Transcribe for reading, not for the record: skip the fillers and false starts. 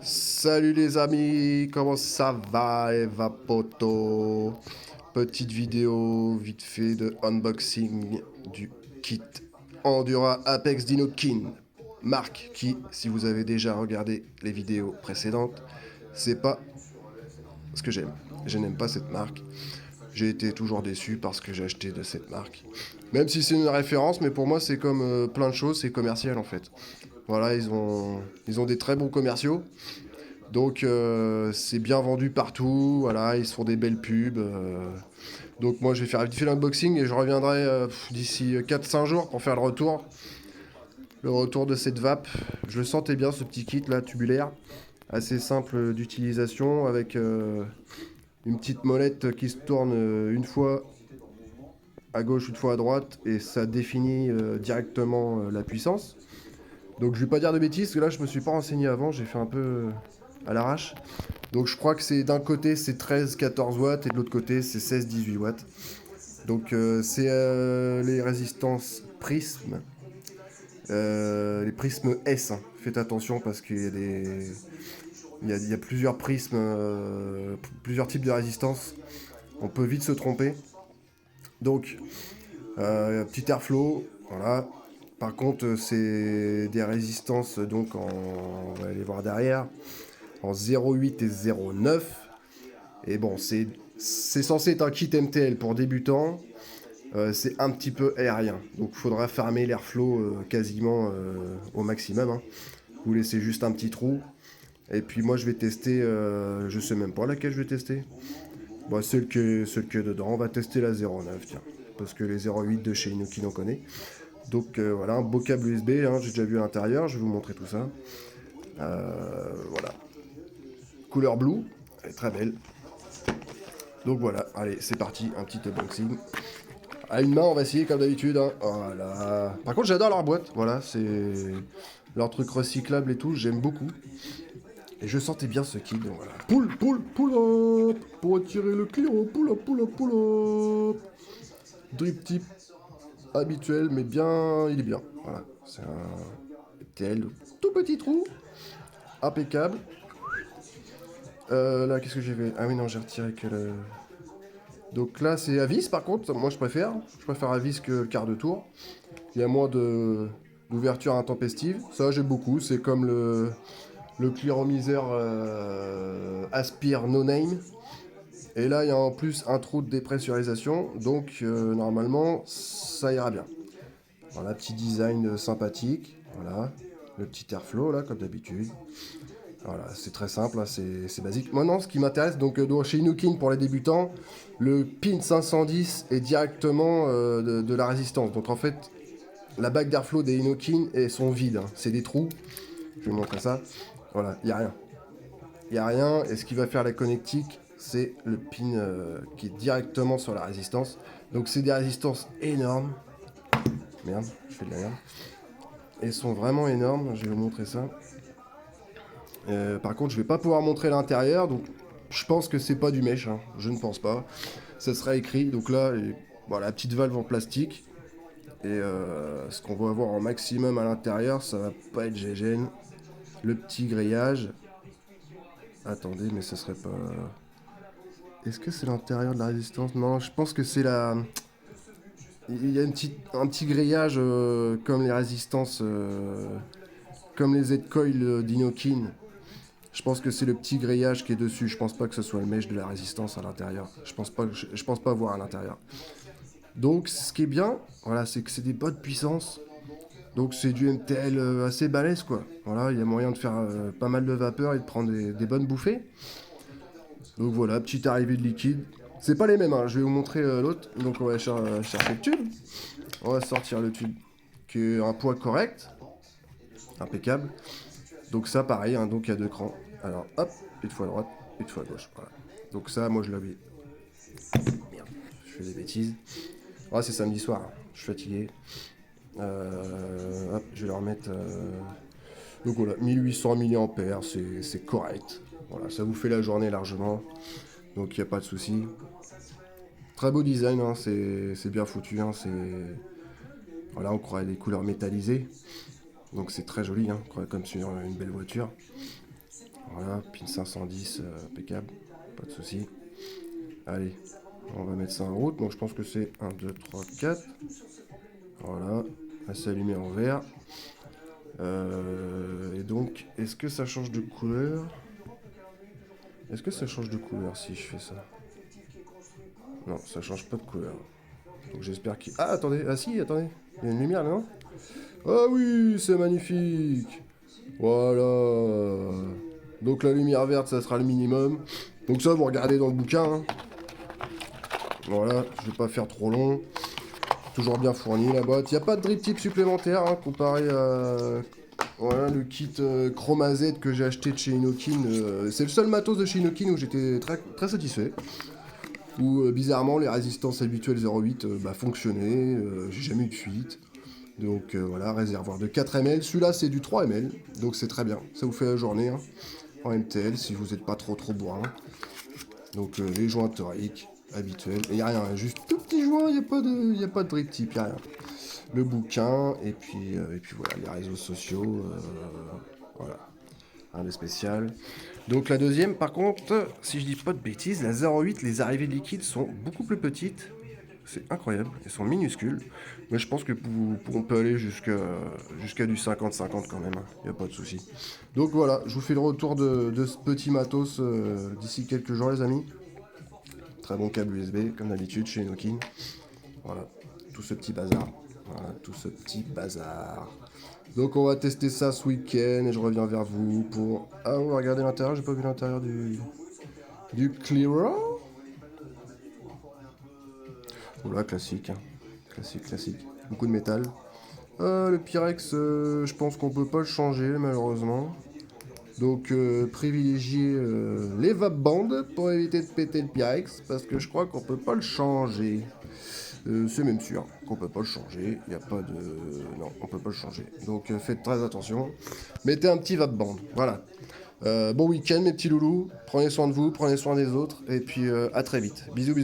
Salut les amis, comment ça va Eva Poto? Petite vidéo vite fait de unboxing du kit Endura Apex Dino King. Marque qui, si vous avez déjà regardé les vidéos précédentes, c'est pas ce que j'aime. Je n'aime pas cette marque. J'ai été toujours déçu parce que j'ai acheté de cette marque. Même si c'est une référence, mais pour moi c'est comme plein de choses, c'est commercial en fait. Voilà, ils ont des très bons commerciaux. Donc c'est bien vendu partout, voilà, ils se font des belles pubs. Donc moi je vais faire vite fait l'unboxing et je reviendrai d'ici 4-5 jours pour faire le retour. Le retour de cette vape. Je le sentais bien ce petit kit là, tubulaire. Assez simple d'utilisation avec une petite molette qui se tourne une fois à gauche, une fois à droite et ça définit directement la puissance. Donc je vais pas dire de bêtises, parce que là je me suis pas renseigné avant, j'ai fait un peu à l'arrache. Donc je crois que c'est d'un côté c'est 13-14 watts et de l'autre côté c'est 16-18 watts. Donc c'est les résistances prismes, les prismes S, hein. Faites attention parce qu'il y a des, il y a plusieurs prismes, plusieurs types de résistances. On peut vite se tromper. Donc petit airflow, voilà. Par contre c'est des résistances donc on va aller voir derrière, en 0,8 et 0,9. Et bon, c'est censé être un kit MTL pour débutants. C'est un petit peu aérien. Donc il faudra fermer l'airflow quasiment au maximum, hein. Vous laissez juste un petit trou. Et puis moi je vais tester, je sais même pas laquelle je vais tester. Bon, celle que dedans, on va tester la 0,9, tiens. Parce que les 0,8 de chez Inoki on connaît. Donc voilà, un beau câble USB, hein, j'ai déjà vu à l'intérieur, je vais vous montrer tout ça. Voilà. Couleur blue, elle est très belle. Donc voilà, allez, c'est parti, un petit unboxing. À une main, on va essayer comme d'habitude, hein. Voilà. Par contre, j'adore leur boîte. Voilà, c'est leur truc recyclable et tout, j'aime beaucoup. Et je sentais bien ce kit, donc voilà. Pull up pour attirer le client. Pull up. Drip tip habituel, mais bien, il est bien. Voilà, c'est un tel tout petit trou, impeccable. Là, qu'est-ce que j'ai fait? Ah oui, non, j'ai retiré que le. Donc là, c'est à vis, par contre, moi je préfère. Je préfère à vis que le quart de tour. Il y a moins d'ouverture intempestive. Ça, j'aime beaucoup. C'est comme le clearomiser Aspire No Name. Et là, il y a en plus un trou de dépressurisation. Donc, normalement, ça ira bien. Voilà, petit design sympathique. Voilà. Le petit airflow, là, comme d'habitude. Voilà, c'est très simple, hein, c'est basique. Moi, non, ce qui m'intéresse, donc chez Inukin pour les débutants, le pin 510 est directement de la résistance. Donc en fait, la bague d'airflow des Inokin sont vides, hein. C'est des trous. Je vais vous montrer ça. Voilà, il n'y a rien. Il n'y a rien. Et ce qui va faire la connectique, c'est le pin qui est directement sur la résistance. Donc c'est des résistances énormes. Merde, je fais de la merde. Elles sont vraiment énormes. Je vais vous montrer ça. Par contre, je vais pas pouvoir montrer l'intérieur. Donc je pense que c'est pas du mesh, hein. Je ne pense pas. Ça sera écrit. Donc là, voilà, la petite valve en plastique. Et ce qu'on va avoir en maximum à l'intérieur, ça va pas être GGN. Le petit grillage. Attendez, mais ça serait pas. Est-ce que c'est l'intérieur de la résistance? Non, je pense que c'est la. Il y a un petit grillage comme les résistances, comme les Z-Coil d'Inokin. Je pense que c'est le petit grillage qui est dessus. Je pense pas que ce soit le mesh de la résistance à l'intérieur. Je pense pas voir à l'intérieur. Donc, ce qui est bien, voilà, c'est que c'est des bonnes puissances. Donc c'est du MTL assez balèze quoi. Voilà, il y a moyen de faire pas mal de vapeur et de prendre des bonnes bouffées. Donc voilà, petite arrivée de liquide. C'est pas les mêmes, hein. Je vais vous montrer l'autre. Donc on va chercher le tube. On va sortir le tube qui est un poids correct, impeccable. Donc ça pareil, hein, donc il y a deux crans. Alors hop, une fois à droite, une fois à gauche. Voilà. Donc ça, moi je l'avais. Merde, je fais des bêtises. Ah, c'est samedi soir, hein. Je suis fatigué. Hop, je vais le remettre. Donc voilà, 1800 mAh, c'est correct. Voilà, ça vous fait la journée largement. Donc il n'y a pas de souci. Très beau design, hein, c'est bien foutu. Hein, voilà, on croirait des couleurs métallisées. Donc c'est très joli, hein, comme sur une belle voiture. Voilà, pin 510, impeccable, pas de souci. Allez, on va mettre ça en route. Donc je pense que c'est 1, 2, 3, 4. Voilà, là c'est allumé en vert. Et donc, est-ce que ça change de couleur? Est-ce que ça change de couleur si je fais ça? Non, ça change pas de couleur. Donc j'espère qu'il... Ah, attendez, ah si, attendez. Il y a une lumière, non? Ah oui, c'est magnifique. Voilà. Donc la lumière verte, ça sera le minimum. Donc ça, vous regardez dans le bouquin, hein. Voilà, je vais pas faire trop long. Toujours bien fourni la boîte. Il n'y a pas de drip tip supplémentaire, hein, comparé à voilà, le kit Chroma Z que j'ai acheté de chez Inokin. C'est le seul matos de chez Inokin où j'étais très, très satisfait. Où bizarrement les résistances habituelles 0,8 fonctionnaient. J'ai jamais eu de fuite. Donc voilà, réservoir de 4 ml. Celui-là c'est du 3 ml. Donc c'est très bien. Ça vous fait la journée, hein, en MTL si vous n'êtes pas trop bourrin. Donc les joints toriques habituels. Et il n'y a rien, juste tout petit joint, il n'y a pas de drip tip, il n'y a rien. Le bouquin, et puis voilà, les réseaux sociaux. Voilà, un des spécial. Donc la deuxième, par contre, si je dis pas de bêtises, la 0,8, les arrivées de liquide sont beaucoup plus petites. C'est incroyable, elles sont minuscules. Mais je pense que on peut aller jusqu'à du 50-50 quand même, il n'y a pas de souci. Donc voilà, je vous fais le retour de ce petit matos d'ici quelques jours les amis. Très bon câble USB, comme d'habitude chez Inokin. Voilà, tout ce petit bazar. Voilà, tout ce petit bazar. Donc on va tester ça ce week-end et je reviens vers vous pour... Ah, on va regarder l'intérieur, j'ai pas vu l'intérieur du Clearo. Voilà, classique, hein. Classique. Beaucoup de métal. Le Pyrex, je pense qu'on peut pas le changer malheureusement. Donc privilégiez les vape bandes pour éviter de péter le Pyrex parce que je crois qu'on peut pas le changer. C'est même sûr qu'on peut pas le changer. Il n'y a pas de... Non, on peut pas le changer. Donc faites très attention. Mettez un petit vape band. Voilà. Bon week-end mes petits loulous. Prenez soin de vous, prenez soin des autres. Et puis à très vite. Bisous.